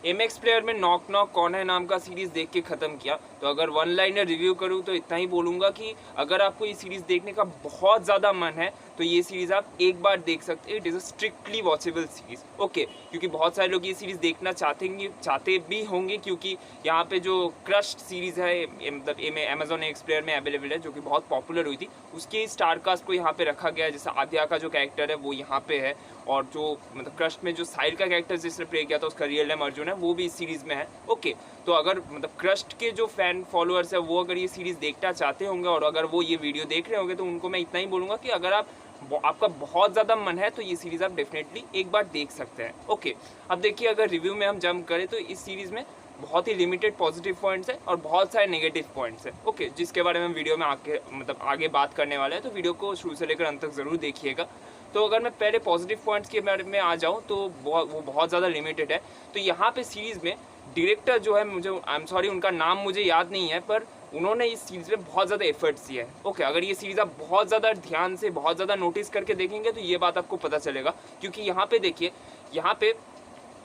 MX player में knock knock कौन है नाम का सीरीज़ देख के ख़त्म किया। तो अगर वन लाइनर रिव्यू करूँ तो इतना ही बोलूँगा कि अगर आपको ये सीरीज़ देखने का बहुत ज़्यादा मन है तो ये सीरीज़ आप एक बार देख सकते हैं। It is a strictly watchable series, okay. क्योंकि बहुत सारे लोग ये सीरीज़ देखना चाहते भी होंगे, क्योंकि यहाँ पे जो क्रश्ड सीरीज़ है मतलब अमेजॉन एक्स प्लेयर में अवेलेबल है, जो कि बहुत पॉपुलर हुई थी, उसके स्टारकास्ट को यहाँ पे रखा गया है। जैसे आद्या का जो कैरेक्टर है वो यहाँ पे है, और जो मतलब क्रश्ड में जो साहिल का कैरेक्टर जिसने प्ले किया था उसका रियल नेम अर्जुन है, वो भी इस सीरीज़ में है, ओके। तो अगर मतलब क्रश्ड के जो फैन फॉलोअर्स है वो अगर ये सीरीज़ देखना चाहते होंगे और अगर वो ये वीडियो देख रहे होंगे तो उनको मैं इतना ही बोलूँगा कि अगर आपका बहुत ज़्यादा मन है तो ये सीरीज़ आप डेफिनेटली एक बार देख सकते हैं, ओके। अब देखिए, अगर रिव्यू में हम जंप करें तो इस सीरीज़ में बहुत ही लिमिटेड पॉजिटिव पॉइंट्स हैं और बहुत सारे नेगेटिव पॉइंट्स हैं, ओके, जिसके बारे में वीडियो में आगे बात करने वाले हैं। तो वीडियो को शुरू से लेकर अंत तक ज़रूर देखिएगा। तो अगर मैं पहले पॉजिटिव पॉइंट्स के बारे में आ जाऊँ तो वो बहुत ज़्यादा लिमिटेड है। तो यहाँ पे सीरीज़ में डायरेक्टर जो है, मुझे आई एम सॉरी उनका नाम मुझे याद नहीं है, पर उन्होंने इस सीरीज़ में बहुत ज़्यादा एफर्ट्स दिया है, ओके। अगर ये सीरीज़ आप बहुत ज़्यादा ध्यान से बहुत ज़्यादा नोटिस करके देखेंगे तो ये बात आपको पता चलेगा। क्योंकि यहाँ पे देखिए, यहाँ पे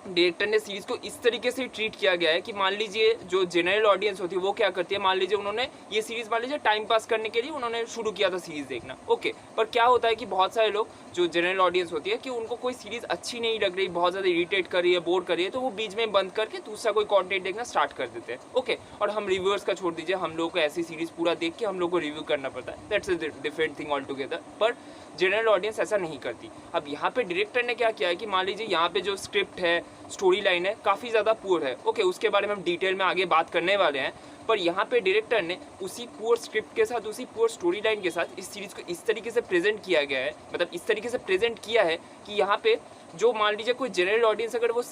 डायरेक्टर ने सीरीज़ को इस तरीके से ट्रीट किया गया है कि मान लीजिए जो जनरल ऑडियंस होती है वो क्या करती है, मान लीजिए उन्होंने ये सीरीज़ मान लीजिए टाइम पास करने के लिए उन्होंने शुरू किया था सीरीज़ देखना, ओके। पर क्या होता है कि बहुत सारे लोग जो जनरल ऑडियंस होती है कि उनको कोई सीरीज़ अच्छी नहीं लग रही, बहुत ज़्यादा इरिटेट कर रही है, बोर कर रही है, तो वो बीच में बंद करके दूसरा कोई कॉन्टेंट देखना स्टार्ट कर देते हैं, ओके। और हम रिव्यूअर्स का छोड़ दीजिए, हम लोग को ऐसी सीरीज़ पूरा देख के हम लोग को रिव्यू करना पड़ता है, that's a different thing all together. पर जनरल ऑडियंस ऐसा नहीं करती। अब यहाँ पे डायरेक्टर ने क्या किया है कि मान लीजिए यहाँ पे जो स्क्रिप्ट है, स्टोरी लाइन है, काफ़ी ज़्यादा पुअर है, ओके। उसके बारे में हम डिटेल में आगे बात करने वाले हैं। पर यहाँ पे डायरेक्टर ने उसी पुअर स्क्रिप्ट के साथ, उसी पुअर स्टोरी लाइन के साथ इस सीरीज़ को इस तरीके से प्रेजेंट किया गया है, मतलब इस तरीके से प्रेजेंट किया है कि यहाँ पे जो मान लीजिए कोई जनरल ऑडियंस अगर वो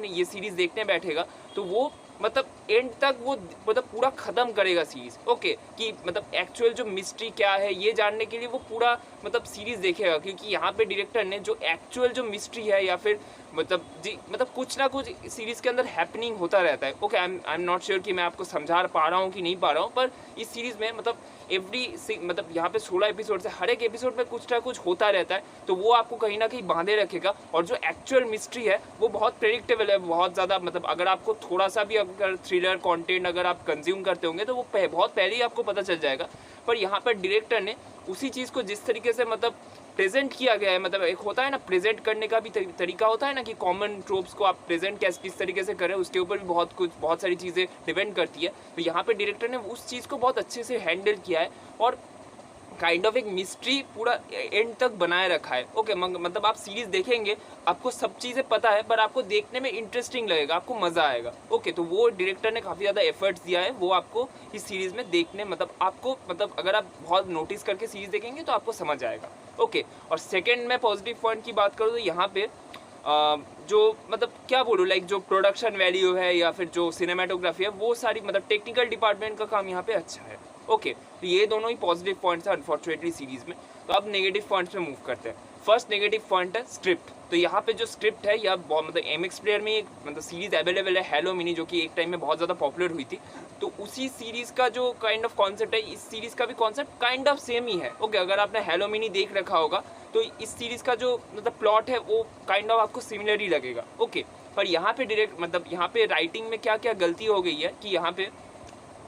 ये सीरीज़ देखने बैठेगा तो वो मतलब एंड तक वो मतलब पूरा ख़त्म करेगा सीरीज़, ओके। कि मतलब एक्चुअल जो मिस्ट्री क्या है ये जानने के लिए वो पूरा मतलब सीरीज़ देखेगा। क्योंकि यहाँ पे डायरेक्टर ने जो एक्चुअल जो मिस्ट्री है या फिर मतलब कुछ ना कुछ सीरीज़ के अंदर हैपनिंग होता रहता है, okay. I am not sure कि मैं आपको समझा पा रहा हूँ कि नहीं पा रहा हूँ, पर इस सीरीज़ में मतलब मतलब यहाँ पे 16 एपिसोड से हर एक एपिसोड में कुछ ना कुछ होता रहता है, तो वो आपको कहीं ना कहीं बांधे रखेगा। और जो एक्चुअल मिस्ट्री है वो बहुत प्रेडिक्टेबल है, बहुत ज़्यादा मतलब अगर आपको थोड़ा सा भी अगर थ्रिलर कंटेंट अगर आप कंज्यूम करते होंगे तो वो बहुत पहले ही आपको पता चल जाएगा। पर यहाँ पर डायरेक्टर ने उसी चीज़ को जिस तरीके से मतलब प्रेजेंट किया गया है, मतलब एक होता है ना प्रेजेंट करने का भी तरीका होता है ना कि कॉमन ट्रोप्स को आप प्रेजेंट किस तरीके से करें, उसके ऊपर भी बहुत सारी चीज़ें डिपेंड करती है। तो यहाँ पे डायरेक्टर ने उस चीज़ को बहुत अच्छे से हैंडल किया है और काइंड ऑफ एक मिस्ट्री पूरा एंड तक बनाए रखा है, ओके। मतलब आप सीरीज़ देखेंगे, आपको सब चीज़ें पता है, पर आपको देखने में इंटरेस्टिंग लगेगा, आपको मज़ा आएगा, ओके। तो वो डायरेक्टर ने काफ़ी ज़्यादा एफर्ट्स दिया है, वो आपको इस सीरीज़ में देखने मतलब अगर आप बहुत नोटिस करके सीरीज़ देखेंगे तो आपको समझ आएगा, ओके। और सेकेंड मैं पॉजिटिव पॉइंट की बात करूँ तो यहाँ पे जो मतलब क्या बोलूँ, लाइक जो प्रोडक्शन वैल्यू है या फिर जो सिनेमाटोग्राफी है वो सारी मतलब टेक्निकल डिपार्टमेंट का काम यहाँ पे अच्छा है, ओके। तो ये दोनों ही पॉजिटिव पॉइंट्स हैं अनफॉर्चुनेटली सीरीज़ में। तो अब नेगेटिव पॉइंट्स में मूव करते हैं। फर्स्ट नेगेटिव पॉइंट है स्क्रिप्ट। तो यहाँ पे जो स्क्रिप्ट है या मतलब एमएक्स प्लेयर में एक मतलब सीरीज़ अवेलेबल है हेलो मिनी, जो कि एक टाइम में बहुत ज़्यादा पॉपुलर हुई थी। तो उसी सीरीज़ का जो काइंड ऑफ कॉन्सेप्ट है, इस सीरीज़ का भी कॉन्सेप्ट काइंड ऑफ सेम ही है, ओके। अगर आपने हेलो मिनी देख रखा होगा तो इस सीरीज़ का जो मतलब प्लॉट है वो काइंड ऑफ आपको सिमिलर ही लगेगा, ओके। पर यहाँ पे यहाँ पे राइटिंग में क्या क्या गलती हो गई है कि यहाँ पे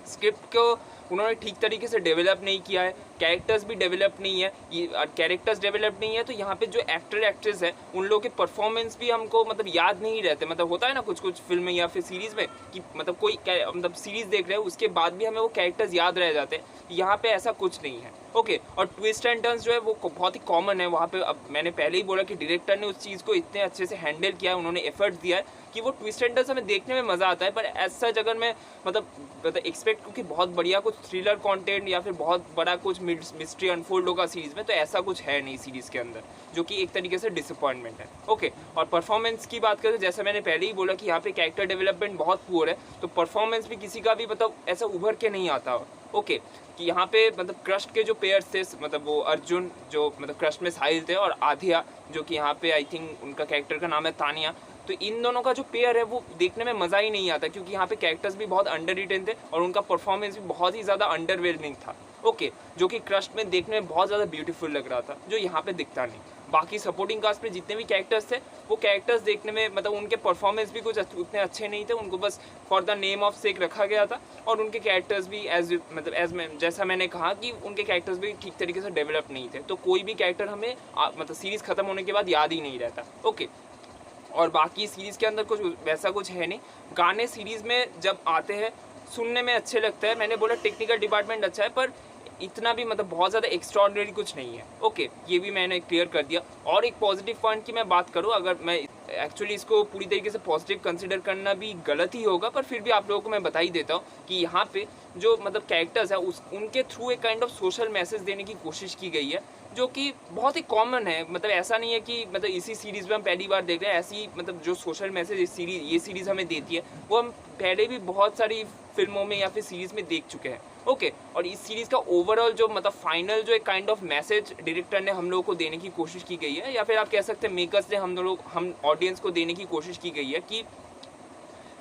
स्क्रिप्ट को उन्होंने ठीक तरीके से डेवलप नहीं किया है, कैरेक्टर्स भी डेवलप नहीं है। ये कैरेक्टर्स डेवलप नहीं है तो यहाँ पे जो एक्टर एक्ट्रेस है उन लोगों के परफॉर्मेंस भी हमको मतलब याद नहीं रहते। मतलब होता है ना कुछ फिल्म या फिर सीरीज़ में कि मतलब कोई मतलब सीरीज़ देख रहे हो उसके बाद भी हमें वो कैरेक्टर्स याद रह जाते हैं, यहाँ पे ऐसा कुछ नहीं है, ओके। और ट्विस्ट एंड टर्न्स जो है वो बहुत ही कॉमन है वहाँ पे। अब मैंने पहले ही बोला कि डायरेक्टर ने उस चीज़ को इतने अच्छे से हैंडल किया है, उन्होंने एफर्ट्स दिया है कि वो ट्विस्ट एंड टर्न्स हमें देखने में मज़ा आता है। पर ऐसा अगर मैं मतलब एक्सपेक्ट करूँ कि बहुत बढ़िया कुछ थ्रिलर कंटेंट या फिर बहुत बड़ा कुछ मिस्ट्री अनफोल्ड होगा सीरीज़ में, तो ऐसा कुछ है नहीं सीरीज़ के अंदर, जो कि एक तरीके से डिसअपॉइंटमेंट है, ओके। और परफॉर्मेंस की बात करें, जैसा मैंने पहले ही बोला कि यहाँ पे कैरेक्टर डेवलपमेंट बहुत पुअर है, तो परफॉर्मेंस भी किसी का भी मतलब ऐसा उभर के नहीं आता, ओके। कि यहाँ पे मतलब क्रस्ट के जो पेयर्स थे, मतलब वो अर्जुन जो मतलब क्रस्ट में साहिल थे और आधिया जो कि यहाँ पे आई थिंक उनका कैरेक्टर का नाम है तानिया, तो इन दोनों का जो पेयर है वो देखने में मज़ा ही नहीं आता, क्योंकि यहाँ पे कैरेक्टर्स भी बहुत अंडर रिटेन थे और उनका परफॉर्मेंस भी बहुत ही ज़्यादा अंडरवेलमिंग था, ओके, जो कि क्रस्ट में देखने में बहुत ज़्यादा ब्यूटीफुल लग रहा था, जो यहाँ पे दिखता नहीं। बाकी सपोर्टिंग कास्ट में जितने भी कैरेक्टर्स थे वो कैरेक्टर्स देखने में मतलब उनके परफॉर्मेंस भी कुछ उतने अच्छे नहीं थे, उनको बस for the name of sake रखा गया था। और उनके कैरेक्टर्स भी जैसा मैंने कहा कि उनके कैरेक्टर्स भी ठीक तरीके से डेवलप नहीं थे, तो कोई भी कैरेक्टर हमें मतलब सीरीज़ ख़त्म होने के बाद याद ही नहीं रहता। ओके, और बाकी सीरीज़ के अंदर कुछ वैसा कुछ है नहीं। गाने सीरीज़ में जब आते हैं सुनने में अच्छे लगते हैं, मैंने बोला टेक्निकल डिपार्टमेंट अच्छा है पर इतना भी मतलब बहुत ज़्यादा एक्स्ट्राऑर्डिनरी कुछ नहीं है। ओके, ये भी मैंने क्लियर कर दिया। और एक पॉजिटिव पॉइंट की मैं बात करूँ, अगर मैं एक्चुअली इसको पूरी तरीके से पॉजिटिव कंसिडर करना भी गलत ही होगा, पर फिर भी आप लोगों को मैं बता ही देता हूँ कि यहाँ पे जो मतलब कैरेक्टर्स है उनके थ्रू एक काइंड ऑफ सोशल मैसेज देने की कोशिश की गई है, जो कि बहुत ही कॉमन है। मतलब ऐसा नहीं है कि मतलब इसी सीरीज़ में हम पहली बार देख रहे हैं, ऐसी मतलब जो सोशल मैसेज ये सीरीज़ हमें देती है वो हम पहले भी बहुत सारी फिल्मों में या फिर सीरीज़ में देख चुके हैं। ओके, और इस सीरीज़ का ओवरऑल जो मतलब फाइनल जो एक काइंड ऑफ मैसेज डायरेक्टर ने हम लोगों को देने की कोशिश की गई है, या फिर आप कह सकते हैं मेकर्स ने हम ऑडियंस को देने की कोशिश की गई है कि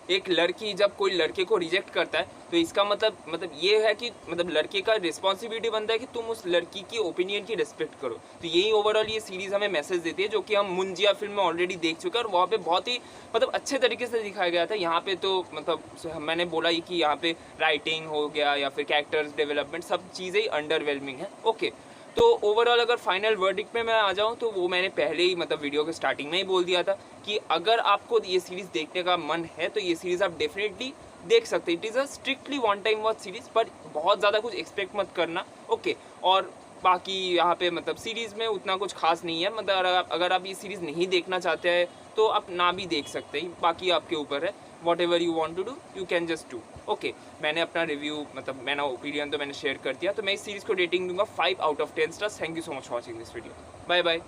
एक लड़की जब कोई लड़के को रिजेक्ट करता है तो इसका मतलब ये है कि मतलब लड़के का रिस्पॉन्सिबिलिटी बनता है कि तुम उस लड़की की ओपिनियन की रिस्पेक्ट करो। तो यही ओवरऑल ये सीरीज़ हमें मैसेज देती है, जो कि हम मुंजिया फिल्म में ऑलरेडी देख चुके हैं और वहाँ पे बहुत ही मतलब अच्छे तरीके से दिखाया गया था। यहाँ पे तो मतलब मैंने बोला ही कि यहाँ पे राइटिंग हो गया या फिर कैरेक्टर्स डेवलपमेंट सब चीज़ें ही अंडरवेलमिंग है। ओके, तो ओवरऑल अगर फाइनल वर्डिक्ट में मैं आ जाऊँ तो वो मैंने पहले ही मतलब वीडियो के स्टार्टिंग में ही बोल दिया था कि अगर आपको ये सीरीज़ देखने का मन है तो ये सीरीज़ आप डेफिनेटली देख सकते हैं। It is a strictly one time watch series, पर बहुत ज़्यादा कुछ एक्सपेक्ट मत करना। ओके, और बाकी यहाँ पे मतलब सीरीज़ में उतना कुछ खास नहीं है। मतलब अगर आप ये सीरीज़ नहीं देखना चाहते हैं तो आप ना भी देख सकते हैं, बाकी आपके ऊपर है। Whatever you want to do you can just do. Okay, मैंने अपना रिव्यू मतलब मैंने ओपिनियन तो मैंने शेयर कर दिया, तो मैं इस सीरीज़ को रेटिंग दूंगा 5 out of 10 stars. Thank you so much for watching this video. Bye bye.